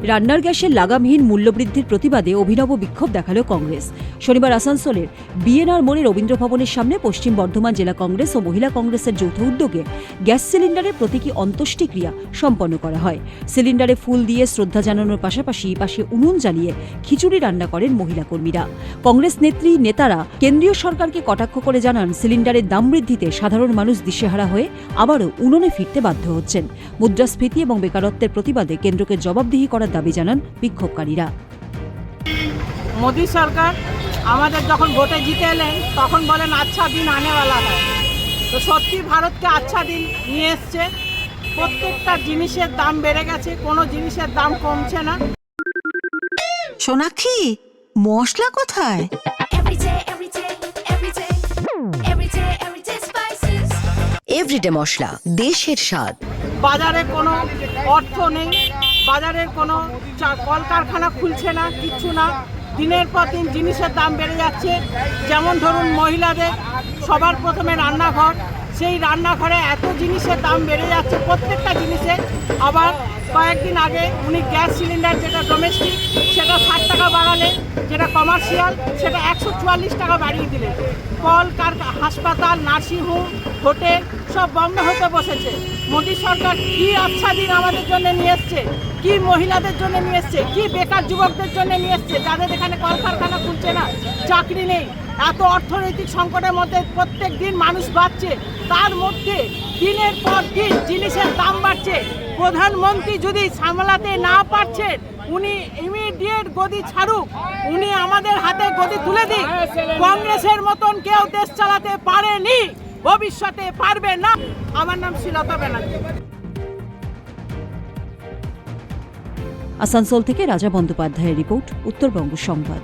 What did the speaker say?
রান্নার গ্যাসের লাগামহীন মূল্যবৃদ্ধির প্রতিবাদে অভিনব বিক্ষোভ দেখালো কংগ্রেস। শনিবার আসানসোলের বিএনআর মোড়ে রবীন্দ্র ভবনের সামনে পশ্চিম বর্ধমান জেলা কংগ্রেস ও মহিলা কংগ্রেসের যৌথ উদ্যোগে গ্যাস সিলিন্ডারের প্রতীকী অন্ত্যেষ্টিক্রিয়া সম্পন্ন করা হয়। সিলিন্ডারে ফুল দিয়ে শ্রদ্ধা জানানোর পাশাপাশি পাশে উনুন জ্বালিয়ে খিচুড়ি রান্না করেন মহিলা কর্মীরা। কংগ্রেস নেতারা কেন্দ্রীয় সরকারকে কটাক্ষ করে জানান, সিলিন্ডারের দাম বৃদ্ধিতে সাধারণ মানুষ দিশেহারা হয়ে আবারও উনুনে ফিরতে বাধ্য হচ্ছেন। মুদ্রাস্ফীতি এবং বেকারত্বের প্রতিবাদে কেন্দ্রকে জবাবদিহি করার দাবি জানান বিক্ষোভকারীরা। মোদী সরকার আমাদের যখন ভোটে জিতে এলেন তখন বলেন আচ্ছা দিন আনেওয়ালা হয়। তো সত্যি ভারতকে আচ্ছা দিন নিয়ে এসছে। প্রত্যেকটা জিনিসের দাম বেড়ে গেছে, কোনো জিনিসের দাম কমছে না। সোনাক্ষী, মশলা কোথায়? এভরিডে মশলা, দেশের স্বাদ। বাজারে কোনো অর্থ নেই, বাজারের কোনো কলকারখানা খুলছে না, কিচ্ছু না। দিনের পর দিন জিনিসের দাম বেড়ে যাচ্ছে। যেমন ধরুন মহিলাদের সবার প্রথমে রান্নাঘর, সেই রান্নাঘরে এত জিনিসের দাম বেড়ে যাচ্ছে প্রত্যেকটা জিনিসে। আবার কয়েকদিন আগে উনি গ্যাস সিলিন্ডার যেটা ডোমেস্টিক সেটা 60 টাকা বাড়ালেন, যেটা কমার্শিয়াল সেটা 144 টাকা বাড়িয়ে দিলেন। হাসপাতাল, নার্সিংহোম, হোটেল সব বন্ধ হতে বসেছে। মোদী সরকার কি আচ্ছা দিন আমাদের জন্য নিয়ে এসছে, কি মহিলাদের জন্য নিয়ে এসছে, কি বেকার যুবকদের জন্য নিয়ে এসছে, যাদের এখানে কলকারখানা খুলছে না, চাকরি নেই। এত অর্থনৈতিক সংকটের মধ্যে প্রত্যেক দিন মানুষ বাঁচছে, তার মধ্যে দিনের পর দিন জিনিসের দাম বাড়ছে। প্রধানমন্ত্রী যদি সামলাতে না পারছেন, উনি ইমিডিয়েট গদি ছাড়ুক, উনি আমাদের হাতে গদি তুলে দিন। কংগ্রেসের মতন কেউ দেশ চালাতে পারেনি, ভবিষ্যতে পারবে না। আমার নাম শ্রীলতা ব্যানার্জি। আসানসোল থেকে রাজা বন্দ্যোপাধ্যায়ের রিপোর্ট, উত্তরবঙ্গ সংবাদ।